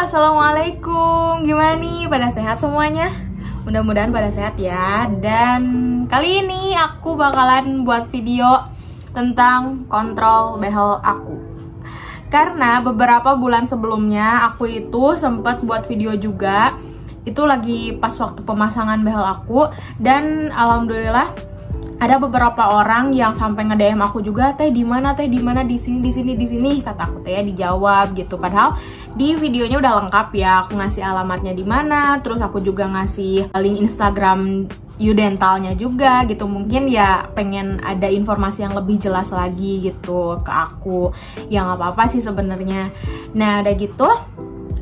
assalamualaikum. Gimana nih? Pada sehat semuanya? Mudah-mudahan pada sehat ya. Dan kali ini aku bakalan buat video tentang kontrol behel aku. Karena beberapa bulan sebelumnya aku itu sempat buat video juga. Itu lagi pas waktu pemasangan behel aku. Dan alhamdulillah ada beberapa orang yang sampai nge-DM aku juga, teh di mana, di sini, kata aku teh ya, dijawab gitu. Padahal di videonya udah lengkap ya, aku ngasih alamatnya di mana, terus aku juga ngasih link Instagram Udentalnya juga gitu. Mungkin ya pengen ada informasi yang lebih jelas lagi gitu ke aku. Ya nggak apa-apa sih sebenarnya. Nah udah gitu,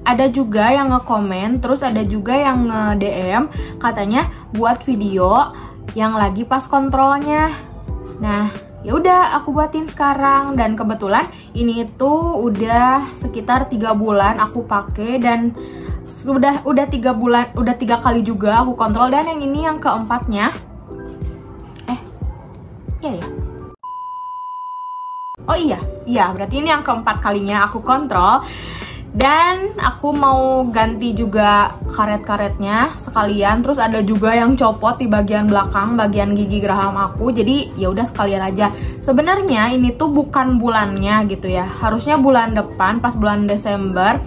ada juga yang nge-komen, terus ada juga yang nge-DM katanya buat video yang lagi pas kontrolnya. Nah, ya udah aku buatin sekarang, dan kebetulan ini tuh udah sekitar 3 bulan aku pakai, dan udah 3 bulan, udah 3 kali juga aku kontrol, dan yang ini yang keempatnya. Iya ya. Oh iya, berarti ini yang keempat kalinya aku kontrol. Dan aku mau ganti juga karet-karetnya sekalian. Terus ada juga yang copot di bagian belakang, bagian gigi geraham aku. Jadi ya udah sekalian aja. Sebenarnya ini tuh bukan bulannya gitu ya. Harusnya bulan depan, pas bulan Desember,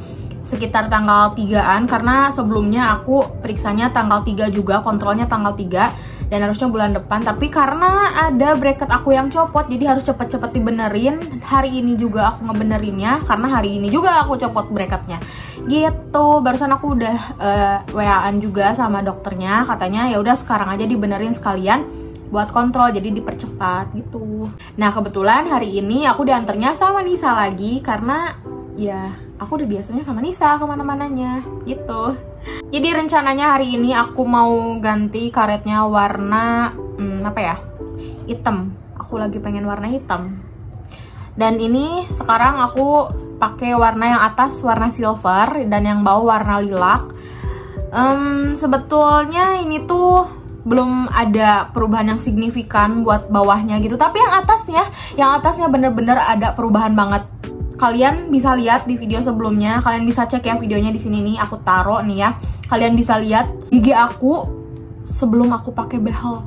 sekitar tanggal 3-an. Karena sebelumnya aku periksanya tanggal 3 juga, kontrolnya tanggal 3. Dan harusnya bulan depan, tapi karena ada bracket aku yang copot, jadi harus cepet-cepet dibenerin. Hari ini juga aku ngebenerinnya, karena hari ini juga aku copot bracketnya gitu. Barusan aku udah WA-an juga sama dokternya, katanya ya udah sekarang aja dibenerin sekalian buat kontrol, jadi dipercepat gitu. Nah kebetulan hari ini aku diantarnya sama Nisa lagi, karena ya aku udah biasanya sama Nisa kemana-mananya gitu. Jadi rencananya hari ini aku mau ganti karetnya warna hitam. Aku lagi pengen warna hitam. Dan ini sekarang aku pakai warna yang atas warna silver dan yang bawah warna lilac. Sebetulnya ini tuh belum ada perubahan yang signifikan buat bawahnya gitu. Tapi yang atasnya bener-bener ada perubahan banget. Kalian bisa lihat di video sebelumnya, kalian bisa cek ya videonya di sini nih, aku taruh nih ya. Kalian bisa lihat gigi aku sebelum aku pakai behel.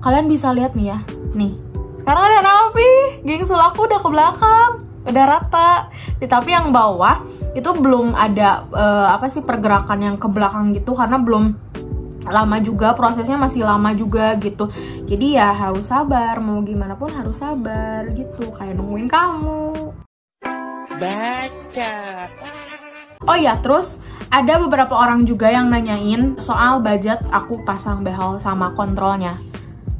Kalian bisa lihat nih ya, nih. Sekarang ada rapi, gingsul aku udah ke belakang, udah rata. Tapi yang bawah itu belum ada pergerakan yang ke belakang gitu, karena belum lama juga, prosesnya masih lama juga gitu. Jadi ya harus sabar, mau gimana pun harus sabar gitu, kayak nungguin kamu. Baca. Oh ya, terus ada beberapa orang juga yang nanyain soal budget aku pasang behel sama kontrolnya.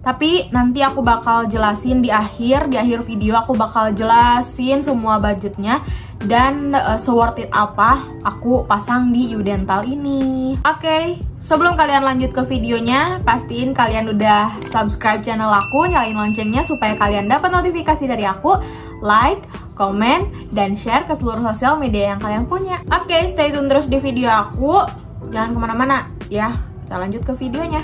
Tapi nanti aku bakal jelasin di akhir video aku bakal jelasin semua budgetnya dan se-worth it apa aku pasang di Udental ini. Oke, sebelum kalian lanjut ke videonya, pastiin kalian udah subscribe channel aku, nyalain loncengnya supaya kalian dapat notifikasi dari aku, like, komen, dan share ke seluruh sosial media yang kalian punya. Oke, stay tune terus di video aku, jangan kemana-mana ya, kita lanjut ke videonya.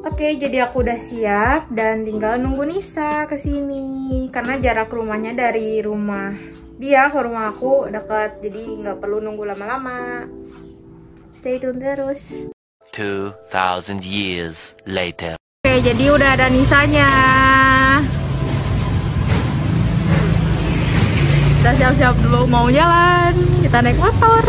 Oke, jadi aku udah siap dan tinggal nunggu Nisa kesini. Karena jarak rumahnya dari rumah dia ke rumah aku dekat, jadi nggak perlu nunggu lama-lama. Stay tune terus. 2000 years later. Oke, jadi udah ada Nisanya. Kita siap-siap dulu mau jalan. Kita naik motor.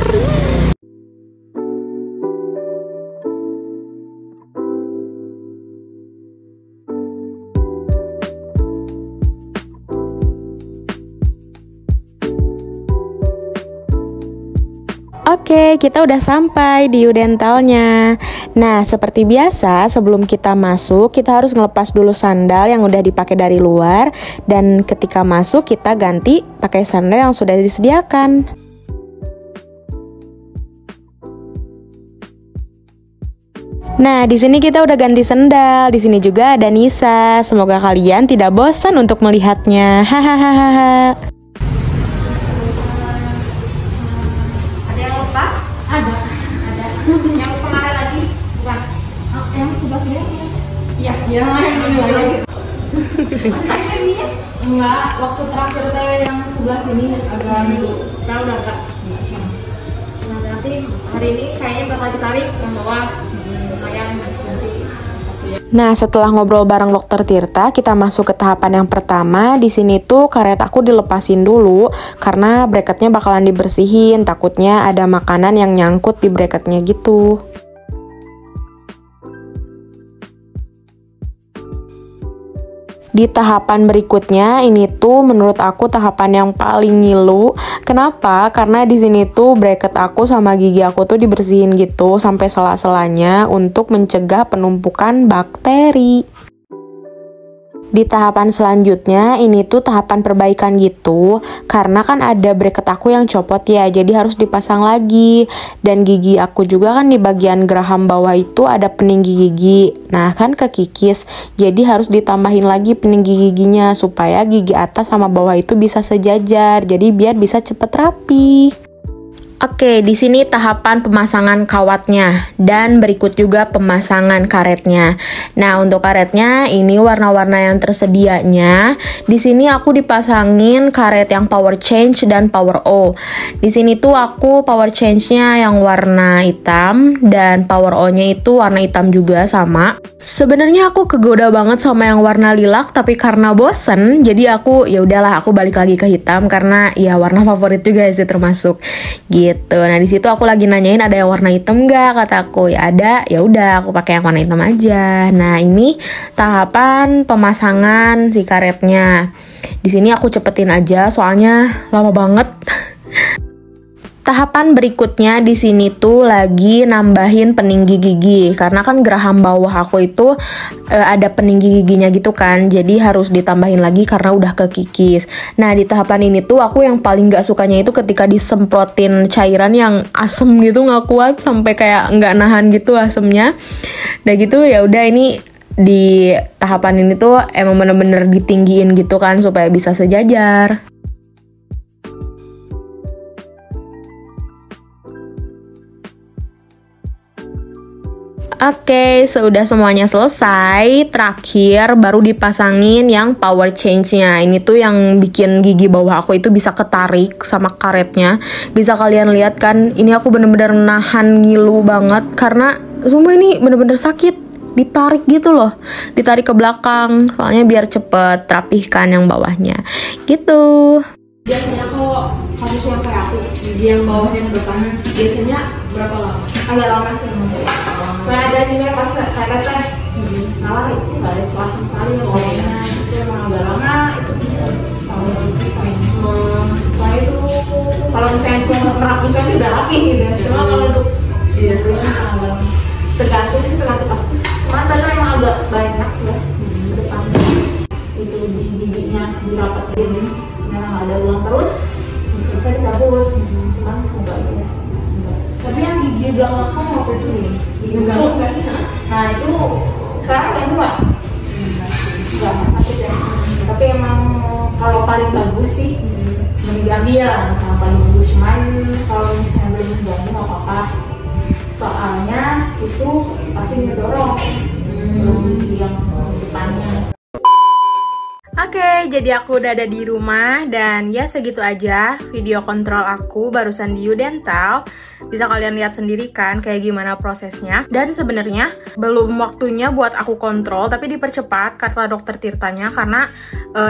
Oke, kita udah sampai di Udentalnya. Nah, seperti biasa, sebelum kita masuk, kita harus ngelepas dulu sandal yang udah dipakai dari luar. Dan ketika masuk, kita ganti pakai sandal yang sudah disediakan. Nah, di sini kita udah ganti sandal. Di sini juga ada Nisa. Semoga kalian tidak bosan untuk melihatnya. Hahaha. Ada. Yang kemarin lagi bukan? Yang sebelah sini? Iya. Yang ini lagi. Enggak, waktu terakhir yang sebelah sini agak dulu. Udah enggak. Nanti hari ini kayaknya bakal ditarik yang bawah, lumayan nanti. Nah, setelah ngobrol bareng Dokter Tirta, kita masuk ke tahapan yang pertama. Di sini tuh karet aku dilepasin dulu karena bracketnya bakalan dibersihin. Takutnya ada makanan yang nyangkut di bracketnya gitu. Di tahapan berikutnya, ini tuh menurut aku tahapan yang paling ngilu. Kenapa? Karena di sini tuh bracket aku sama gigi aku tuh dibersihin gitu sampai sela-selanya untuk mencegah penumpukan bakteri. Di tahapan selanjutnya, ini tuh tahapan perbaikan gitu. Karena kan ada bracket aku yang copot ya, jadi harus dipasang lagi. Dan gigi aku juga kan di bagian geraham bawah itu ada peninggi gigi. Nah kan kekikis, jadi harus ditambahin lagi peninggi giginya supaya gigi atas sama bawah itu bisa sejajar. Jadi biar bisa cepet rapi. Oke, di sini tahapan pemasangan kawatnya dan berikut juga pemasangan karetnya. Nah, untuk karetnya ini warna-warna yang tersedianya. Di sini aku dipasangin karet yang power change dan power O. Di sini tuh aku power change-nya yang warna hitam dan power O-nya itu warna hitam juga sama. Sebenarnya aku kegoda banget sama yang warna lilac, tapi karena bosen, jadi aku ya udahlah aku balik lagi ke hitam karena ya warna favorit juga sih termasuk. Gitu. Nah di situ aku lagi nanyain ada yang warna hitam nggak, kataku ya ada, ya udah aku pakai yang warna hitam aja. Nah ini tahapan pemasangan si karetnya. Di sini aku cepetin aja soalnya lama banget. Tahapan berikutnya di sini tuh lagi nambahin peninggi gigi karena kan geraham bawah aku itu ada peninggi giginya gitu kan, jadi harus ditambahin lagi karena udah kekikis. Nah di tahapan ini tuh aku yang paling gak sukanya itu ketika disemprotin cairan yang asem gitu, nggak kuat sampai kayak nggak nahan gitu asemnya. Nah gitu ya udah, ini di tahapan ini tuh emang bener-bener ditinggiin gitu kan supaya bisa sejajar. Oke, sudah semuanya selesai. Terakhir baru dipasangin yang power change-nya. Ini tuh yang bikin gigi bawah aku itu bisa ketarik sama karetnya. Bisa kalian lihat kan, ini aku bener-bener nahan ngilu banget karena sumpah ini bener-bener sakit. Ditarik gitu loh, ditarik ke belakang soalnya biar cepet rapihkan yang bawahnya gitu. Biasanya kalau kasus yang kayak aku, gigi yang bawah yang depan, biasanya berapa lama? Agak lama sih. Nah ada juga pas kata teh, malah itu nggak ada selang sekali ya bawahnya, itu emang agak lama. Itu soalnya itu kalau misalnya cuma merapikan itu udah rapi gitu. Cuma kalau untuk agak lama. Segasus sih tergantung kasus. Cuma tadi emang agak banyak ya di depan. Itu di giginya dirapetin. Memang ada ulang terus, bisa dicabut, cuman semoga aja ya. Tapi yang gigi belakang kamu waktu itu nih, gigi belakang nggak sih? Nah itu sekarang yang enggak sakit ya. Tapi emang kalau paling bagus sih diambil, kalau paling bagus. Cuman kalau misalnya belum diganggu nggak apa-apa. Soalnya itu pasti ngedorong gigi yang depannya. Oke, jadi aku udah ada di rumah dan ya segitu aja video kontrol aku barusan di U-Dental. Bisa kalian lihat sendiri kan kayak gimana prosesnya. Dan sebenarnya belum waktunya buat aku kontrol, tapi dipercepat kata dokter Tirtanya karena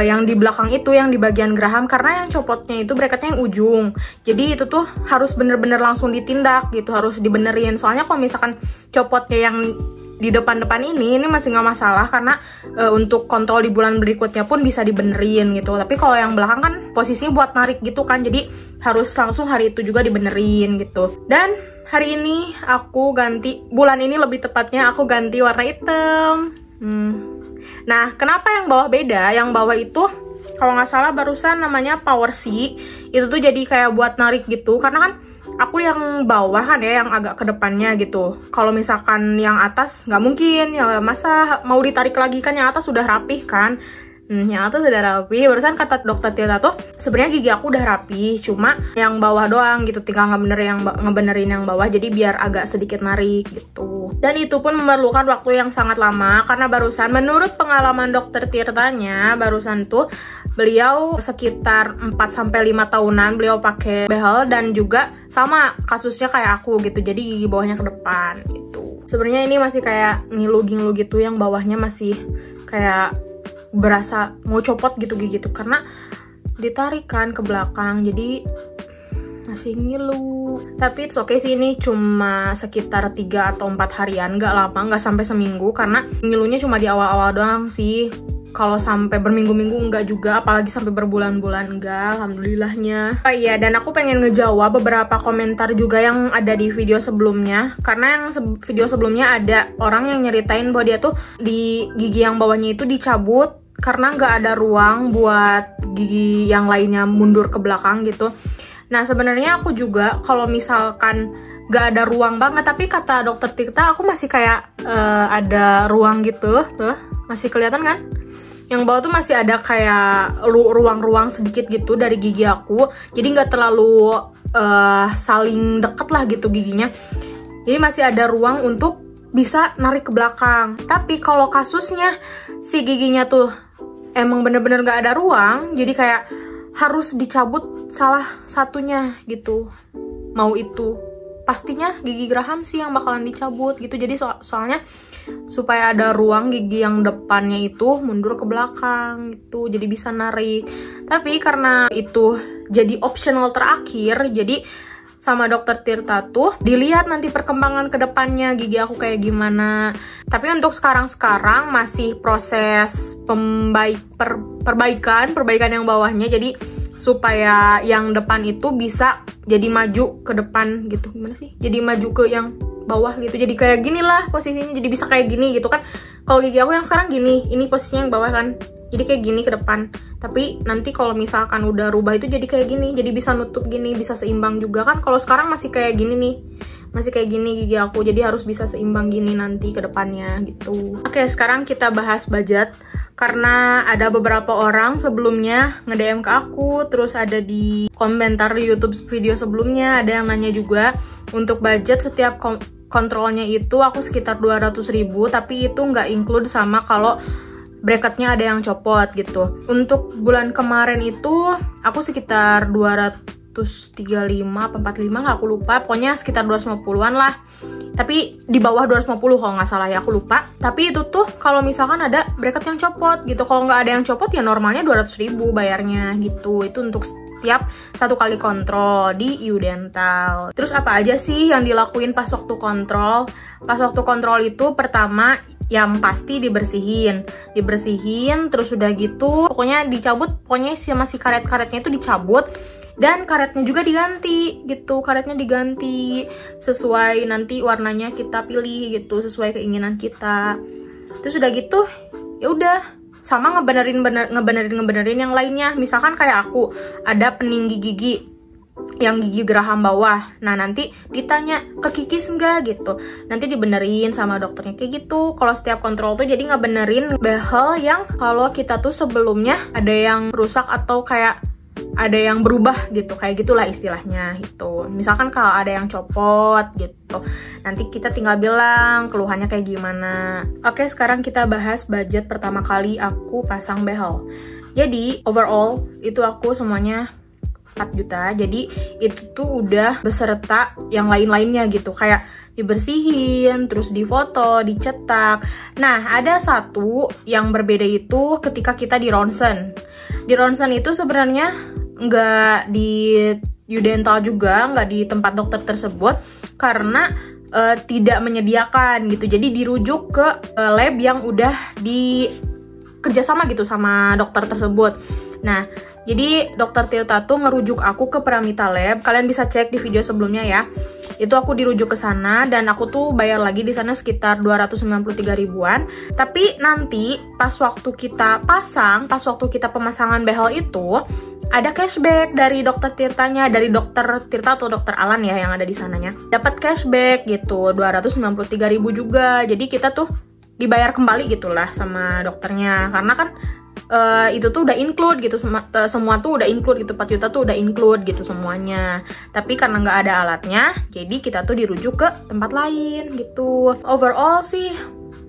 yang di belakang itu yang di bagian geraham, karena yang copotnya itu bracketnya yang ujung. Jadi itu tuh harus bener-bener langsung ditindak gitu, harus dibenerin. Soalnya kalau misalkan copotnya yang di depan-depan ini masih nggak masalah karena untuk kontrol di bulan berikutnya pun bisa dibenerin gitu. Tapi kalau yang belakang kan posisinya buat narik gitu kan, jadi harus langsung hari itu juga dibenerin gitu. Dan hari ini aku ganti, bulan ini lebih tepatnya aku ganti warna hitam. Nah kenapa yang bawah beda? Yang bawah itu kalau nggak salah barusan namanya Power C. Itu tuh jadi kayak buat narik gitu, karena kan aku yang bawah kan ya, yang agak ke depannya gitu. Kalau misalkan yang atas nggak mungkin ya, masa mau ditarik lagi kan, yang atas sudah rapih kan. Yang atas sudah rapi. Barusan kata dokter Tirta tuh sebenarnya gigi aku udah rapi, cuma yang bawah doang gitu, tinggal ngebenerin yang bawah, jadi biar agak sedikit narik gitu. Dan itu pun memerlukan waktu yang sangat lama karena barusan menurut pengalaman dokter Tirtanya barusan tuh beliau sekitar 4-5 tahunan beliau pakai behel, dan juga sama kasusnya kayak aku gitu, jadi gigi bawahnya ke depan gitu. Sebenarnya ini masih kayak ngilu-ngilu gitu, yang bawahnya masih kayak berasa mau copot gitu gigi tuh, karena ditarik kan ke belakang, jadi masih ngilu. Tapi it's okay sih, ini cuma sekitar 3 atau 4 harian, nggak lama, nggak sampai seminggu, karena ngilunya cuma di awal-awal doang sih. Kalau sampai berminggu-minggu enggak juga, apalagi sampai berbulan-bulan enggak, alhamdulillahnya. Oh iya, dan aku pengen ngejawab beberapa komentar juga yang ada di video sebelumnya, karena yang video sebelumnya ada orang yang nyeritain bahwa dia tuh di gigi yang bawahnya itu dicabut karena nggak ada ruang buat gigi yang lainnya mundur ke belakang gitu. Nah sebenarnya aku juga kalau misalkan nggak ada ruang banget, tapi kata dokter Tirta aku masih kayak ada ruang gitu, tuh masih kelihatan kan? Yang bawah tuh masih ada kayak ruang-ruang sedikit gitu dari gigi aku, jadi nggak terlalu saling deket lah gitu giginya. Jadi masih ada ruang untuk bisa narik ke belakang. Tapi kalau kasusnya si giginya tuh emang bener-bener nggak ada ruang, jadi kayak harus dicabut salah satunya gitu. Mau itu pastinya gigi geraham sih yang bakalan dicabut gitu. Jadi soalnya supaya ada ruang gigi yang depannya itu mundur ke belakang gitu, jadi bisa narik. Tapi karena itu jadi optional terakhir, jadi sama dokter Tirta tuh dilihat nanti perkembangan ke depannya gigi aku kayak gimana. Tapi untuk sekarang masih proses perbaikan yang bawahnya, jadi supaya yang depan itu bisa jadi maju ke depan gitu. Gimana sih? Jadi maju ke yang bawah gitu. Jadi kayak gini lah posisinya, jadi bisa kayak gini gitu kan. Kalau gigi aku yang sekarang gini, ini posisinya yang bawah kan. Jadi kayak gini ke depan. Tapi nanti kalau misalkan udah rubah itu jadi kayak gini, jadi bisa nutup gini, bisa seimbang juga kan. Kalau sekarang masih kayak gini nih, masih kayak gini gigi aku, jadi harus bisa seimbang gini nanti ke depannya gitu. Oke, sekarang kita bahas budget. Karena ada beberapa orang sebelumnya nge-DM ke aku, terus ada di komentar di YouTube video sebelumnya, ada yang nanya juga untuk budget setiap kontrolnya itu aku sekitar 200.000, tapi itu nggak include sama kalau bracketnya ada yang copot gitu. Untuk bulan kemarin itu aku sekitar 235 apa 45 lah, aku lupa, pokoknya sekitar 250-an lah. Tapi di bawah 250 kalau nggak salah ya, aku lupa. Tapi itu tuh kalau misalkan ada bracket yang copot gitu. Kalau nggak ada yang copot ya normalnya 200.000 bayarnya gitu. Itu untuk setiap 1 kali kontrol di IU Dental. Terus apa aja sih yang dilakuin pas waktu kontrol? Pas waktu kontrol itu pertama yang pasti dibersihin, terus udah gitu pokoknya dicabut, pokoknya si karet-karetnya itu dicabut, dan karetnya juga diganti gitu. Karetnya diganti sesuai nanti warnanya kita pilih gitu, sesuai keinginan kita. Terus udah gitu ya udah, sama ngebenerin yang lainnya. Misalkan kayak aku ada peninggi gigi yang gigi geraham bawah, nah nanti ditanya kekikis enggak gitu, nanti dibenerin sama dokternya kayak gitu. Kalau setiap kontrol tuh jadi ngebenerin behel yang kalau kita tuh sebelumnya ada yang rusak atau kayak ada yang berubah gitu, kayak gitulah istilahnya gitu. Misalkan kalau ada yang copot gitu, nanti kita tinggal bilang keluhannya kayak gimana. Oke, sekarang kita bahas budget pertama kali aku pasang behel. Jadi overall itu aku semuanya 4 juta, jadi itu tuh udah beserta yang lain-lainnya gitu, kayak dibersihin, terus difoto, dicetak. Nah, ada satu yang berbeda itu ketika kita di ronsen. Di ronsen itu sebenarnya nggak di IU Dental juga, nggak di tempat dokter tersebut, karena tidak menyediakan gitu. Jadi dirujuk ke lab yang udah di kerjasama gitu sama dokter tersebut. Nah, jadi dokter Tirta tuh ngerujuk aku ke Pramita Lab. Kalian bisa cek di video sebelumnya ya. Itu aku dirujuk ke sana dan aku tuh bayar lagi di sana sekitar 293 ribuan. Tapi nanti pas waktu kita pasang, pas waktu kita pemasangan behel itu ada cashback dari dokter Tirtanya, dari dokter Tirta atau dokter Alan ya yang ada di sananya. Dapat cashback gitu, 293 ribu juga. Jadi kita tuh dibayar kembali gitulah sama dokternya, karena kan itu tuh udah include gitu, semua tuh udah include gitu, 4 juta tuh udah include gitu semuanya. Tapi karena nggak ada alatnya, jadi kita tuh dirujuk ke tempat lain gitu. Overall sih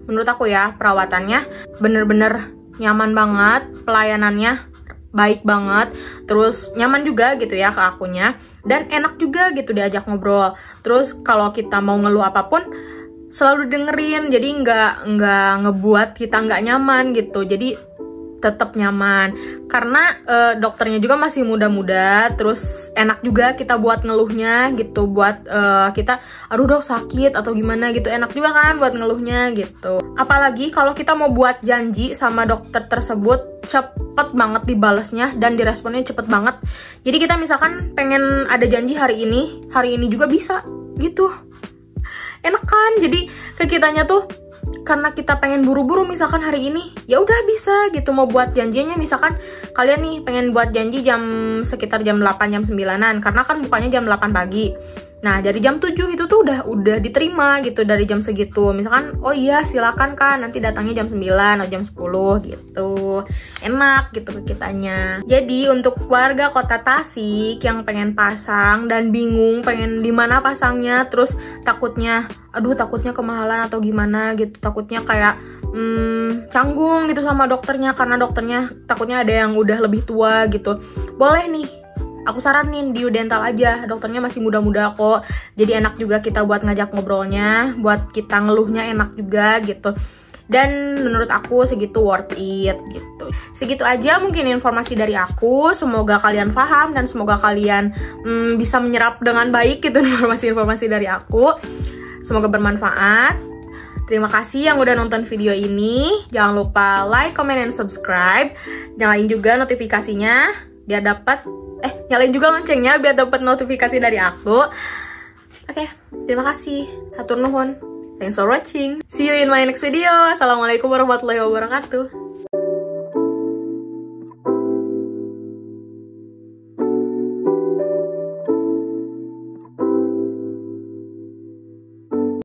menurut aku ya, perawatannya bener-bener nyaman banget, pelayanannya baik banget, terus nyaman juga gitu ya ke akunya, dan enak juga gitu diajak ngobrol. Terus kalau kita mau ngeluh apapun selalu dengerin, jadi nggak ngebuat kita nggak nyaman gitu, jadi tetap nyaman karena dokternya juga masih muda-muda, terus enak juga kita buat ngeluhnya gitu, buat kita aduh dok sakit atau gimana gitu, enak juga kan buat ngeluhnya gitu. Apalagi kalau kita mau buat janji sama dokter tersebut, cepet banget dibalasnya dan diresponnya cepet banget. Jadi kita misalkan pengen ada janji hari ini juga bisa gitu, enak kan? Jadi ke kitanya tuh karena kita pengen buru-buru misalkan hari ini, ya udah bisa gitu mau buat janjinya. Misalkan kalian nih pengen buat janji sekitar jam 8 jam 9-an karena kan bukanya jam 8 pagi. Nah, dari jam 7 itu tuh udah diterima gitu dari jam segitu. Misalkan, oh iya silakan kan nanti datangnya jam 9 atau jam 10 gitu. Enak gitu ke kitanya. Jadi untuk warga Kota Tasik yang pengen pasang dan bingung pengen di mana pasangnya, terus takutnya kemahalan atau gimana gitu, takutnya kayak canggung gitu sama dokternya karena dokternya takutnya ada yang udah lebih tua gitu. Boleh nih, aku saranin di Dental aja, dokternya masih muda-muda kok. Jadi enak juga kita buat ngajak ngobrolnya, buat kita ngeluhnya enak juga gitu. Dan menurut aku segitu worth it gitu. Segitu aja mungkin informasi dari aku. Semoga kalian paham dan semoga kalian bisa menyerap dengan baik gitu informasi-informasi dari aku. Semoga bermanfaat. Terima kasih yang udah nonton video ini. Jangan lupa like, comment, dan subscribe. Nyalain juga notifikasinya biar nyalain juga loncengnya biar dapat notifikasi dari aku. Oke, terima kasih. Hatur nuhun. Thanks for watching. See you in my next video. Assalamualaikum warahmatullahi wabarakatuh.